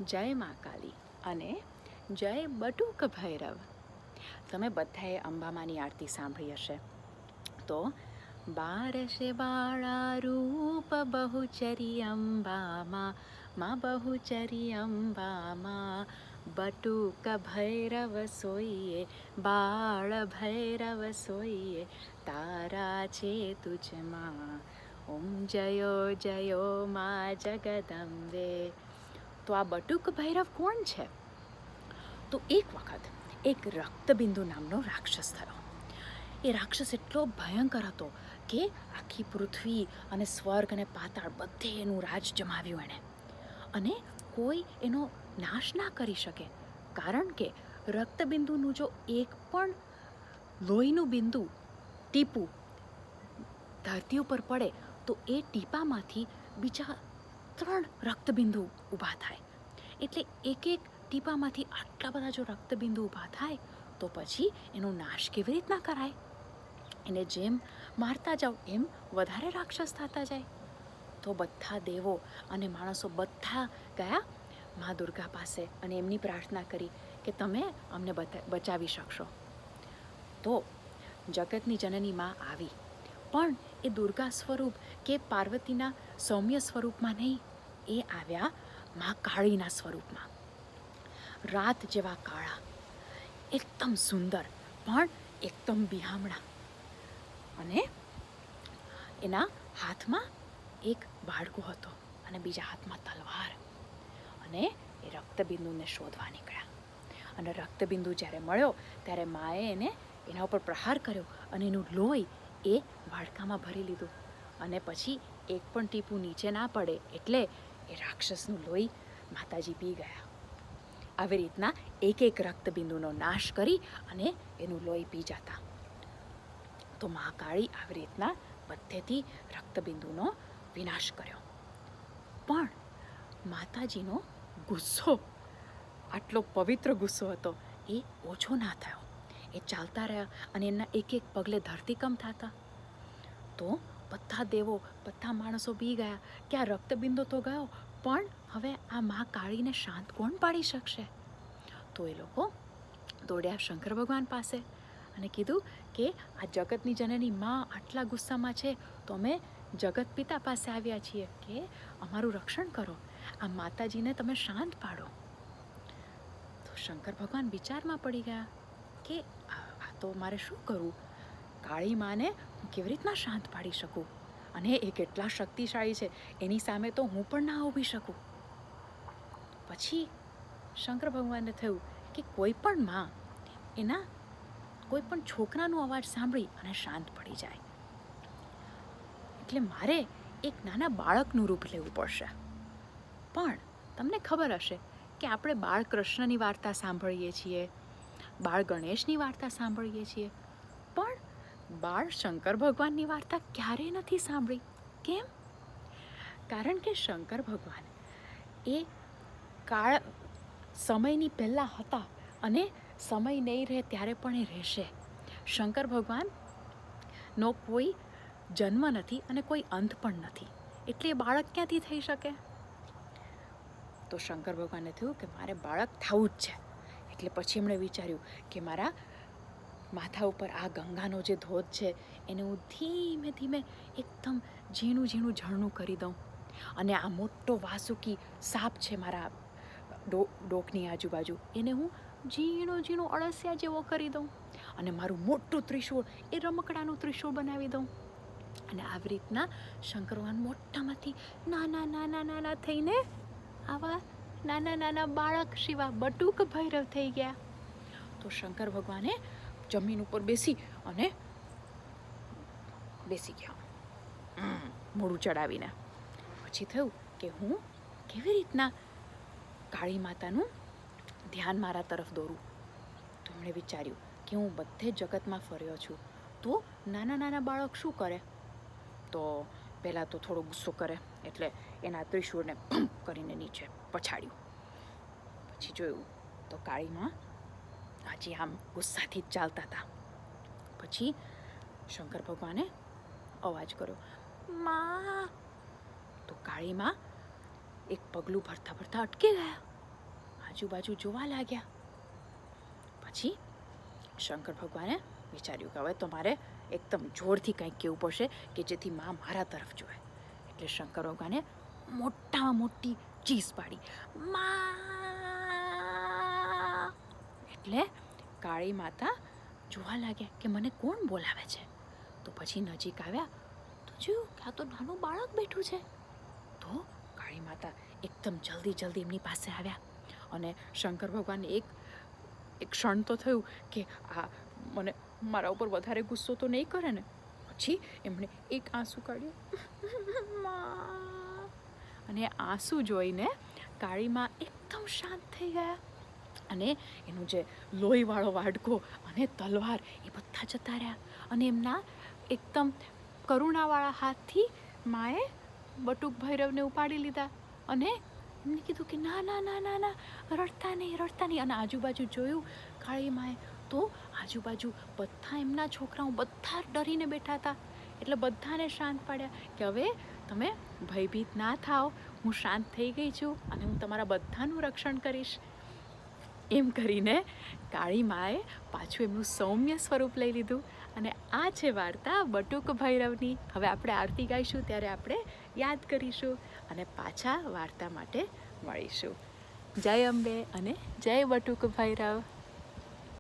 જય મા કાલી અને જય બટુક ભૈરવ. તમે બધાએ અંબામાની આરતી સાંભળી હશે. તો બારશે બાળા રૂપ બહુચરી અંબામાં, માં બહુચરી અંબામાં, બટુક ભૈરવ સોઈએ, બાળ ભૈરવ સોઈએ, તારા છે તુજમાં, ઓમ જયો જયો મા જગદંબે. તો આ બટુક ભૈરવ કોણ છે? તો એક વખત એક રક્તબિંદુ નામનો રાક્ષસ થયો. એ રાક્ષસ એટલો ભયંકર હતો કે આખી પૃથ્વી અને સ્વર્ગ અને પાતાળ બધે એનું રાજ જમાવ્યું એણે. અને કોઈ એનો નાશ ના કરી શકે, કારણ કે રક્તબિંદુનું જો એક પણ લોહીનું બિંદુ ટીપું ધરતી ઉપર પડે તો એ ટીપામાંથી બીજા 3 રક્તબિંદુ ઊભા થાય. એટલે એક એક ટીપામાંથી આટલા બધા જો રક્તબિંદુ ઊભા થાય તો પછી એનો નાશ કેવી રીતના કરાય? એને જેમ મારતા જાઓ એમ વધારે રાક્ષસ થતા જાય. તો બધા દેવો અને માણસો બધા ગયા મા દુર્ગા પાસે અને એમની પ્રાર્થના કરી કે તમે અમને બચાવી શકશો. તો જગતની જનની મા આવી, પણ એ દુર્ગા સ્વરૂપ કે પાર્વતીના સૌમ્ય સ્વરૂપમાં નહીં, એ આવ્યા મા કાળીના સ્વરૂપમાં. રાત જેવા કાળા, એકદમ સુંદર પણ એકદમ બિહામણા. અને એના હાથમાં એક બાળકો હતો અને બીજા હાથમાં તલવાર. અને એ રક્તબિંદુને શોધવા નીકળ્યા. અને રક્તબિંદુ જ્યારે મળ્યો ત્યારે માએ એને એના ઉપર પ્રહાર કર્યો અને એનું લોહી એ વાડકામાં ભરી લીધું. અને પછી એક પણ ટીપું નીચે ના પડે એટલે એ રાક્ષસનું લોહી માતાજી પી ગયા. આવી રીતના એક એક રક્તબિંદુનો નાશ કરી અને એનું લોહી પી જતા. તો મહાકાળી આવી રીતના બધેથી રક્તબિંદુનો વિનાશ કર્યો. પણ માતાજીનો ગુસ્સો, આટલો પવિત્ર ગુસ્સો હતો, એ ઓછો ના થયો. એ ચાલતા રહ્યા અને એના એક એક પગલે ધરતીકંપ થતા. તો બધા દેવો, બધા માણસો બી ગયા કે આ રક્તબિંદુ તો ગયો, પણ હવે આ મા કાળીને શાંત કોણ પાડી શકશે? તો એ લોકો દોડ્યા શંકર ભગવાન પાસે અને કીધું કે આ જગતની જનની મા આટલા ગુસ્સામાં છે, તો અમે જગત પિતા પાસે આવ્યા છીએ કે અમારું રક્ષણ કરો, આ માતાજીને તમે શાંત પાડો. તો શંકર ભગવાન વિચારમાં પડી ગયા કે આ તો મારે શું કરવું? કાળી માને હું કેવી રીતના શાંત પાડી શકું? અને એ કેટલા શક્તિશાળી છે, એની સામે તો હું પણ ના ઊભી શકું. પછી શંકર ભગવાનને થયું કે કોઈ પણ માં એના કોઈ પણ છોકરાનો અવાજ સાંભળી અને શાંત પડી જાય, એટલે મારે એક નાના બાળકનું રૂપ લેવું પડશે. પણ તમને ખબર હશે કે આપણે બાળ કૃષ્ણની વાર્તા સાંભળીએ છીએ, બાળ ગણેશની વાર્તા સાંભળીએ છીએ, પણ બાળ શંકર ભગવાનની વાર્તા ક્યારેય નથી સાંભળી. કેમ? કારણ કે શંકર ભગવાન એ કાળ સમયની પહેલાં હતા અને સમય નહીં રહે ત્યારે પણ એ રહેશે. શંકર ભગવાનનો કોઈ જન્મ નથી અને કોઈ અંત પણ નથી, એટલે એ બાળક ક્યાંથી થઈ શકે? તો શંકર ભગવાનને થયું કે મારે બાળક થવું જ છે. એટલે પછી એમણે વિચાર્યું કે મારા માથા ઉપર આ ગંગાનો જે ધોધ છે એને હું ધીમે ધીમે એકદમ ઝીણું ઝીણું ઝરણું કરી દઉં, અને આ મોટો વાસુકી સાપ છે મારા ડોકની આજુબાજુ, એને હું ઝીણો ઝીણો અળસિયા જેવો કરી દઉં, અને મારું મોટું ત્રિશૂળ એ રમકડાનું ત્રિશૂળ બનાવી દઉં. અને આવી રીતના શંકર ભગવાન મોટામાંથી નાના નાના નાના થઈને આવા નાના નાના બાળક શિવા બટુક ભૈરવ થઈ ગયા. તો શંકર ભગવાને જમીન ઉપર બેસી ગયા મોઢું ચડાવીને. પછી થયું કે હું કેવી રીતના કાળી માતાનું ધ્યાન મારા તરફ દોરું. તો એમણે વિચાર્યું કે હું બધે જગતમાં ફર્યો છું, તો નાના નાના બાળક શું કરે? તો પહેલાં તો થોડો ગુસ્સો કરે એટલે એના ત્રિશૂળને ભંપ કરીને નીચે પછાડ્યું. પછી જોયું તો કાળીમાં હજી આમ ગુસ્સાથી જ ચાલતા હતા. પછી શંકર ભગવાને અવાજ કર્યો, મા. તો કાળીમાં એક પગલું ભરતા ભરતા અટકી ગયા આજુબાજુ જોવા લાગ્યા. પછી શંકર ભગવાને વિચાર્યું કે હવે તો મારે એકદમ જોરથી કંઈક કહેવું પડશે કે જેથી માં મારા તરફ જોવે. એટલે શંકર ભગવાને મોટામાં મોટી ચીસ પાડી, માં. એટલે કાળી માતા જોવા લાગ્યા કે મને કોણ બોલાવે છે. તો પછી નજીક આવ્યા તો જોયું કે આ તો નાનું બાળક બેઠું છે. તો કાળી માતા એકદમ જલ્દી એમની પાસે આવ્યા અને શંકર ભગવાનને એક ક્ષણ તો થયું કે આ મને મારા ઉપર વધારે ગુસ્સો તો નહીં કરે ને. પછી એમણે એક આંસુ કાઢ્યું અને આંસુ જોઈને કાળીમાં એકદમ શાંત થઈ ગયા અને એનું જે લોહીવાળો વાડકો અને તલવાર એ બધા જતા રહ્યા અને એમના એકદમ કરુણાવાળા હાથથી માએ બટુક ભૈરવને ઉપાડી લીધા અને એમને કીધું કે ના ના ના ના ના રડતા નહીં. અને આજુબાજુ જોયું કાળી માએ તો આજુબાજુ બધા એમના છોકરાઓ બધા ડરીને બેઠા હતા. એટલે બધાને શાંત પાડ્યા કે હવે તમે ભયભીત ના થાઓ, હું શાંત થઈ ગઈ છું અને હું તમારા બધાનું રક્ષણ કરીશ. એમ કરીને કાળી માએ પાછું એમનું સૌમ્ય સ્વરૂપ લઈ લીધું. અને આ છે વાર્તા બટુક ભૈરવની. હવે આપણે આરતી ગાઈશું ત્યારે આપણે યાદ કરીશું અને પાછા વાર્તા માટે મળીશું. જય અંબે અને જય બટુક ભૈરવ.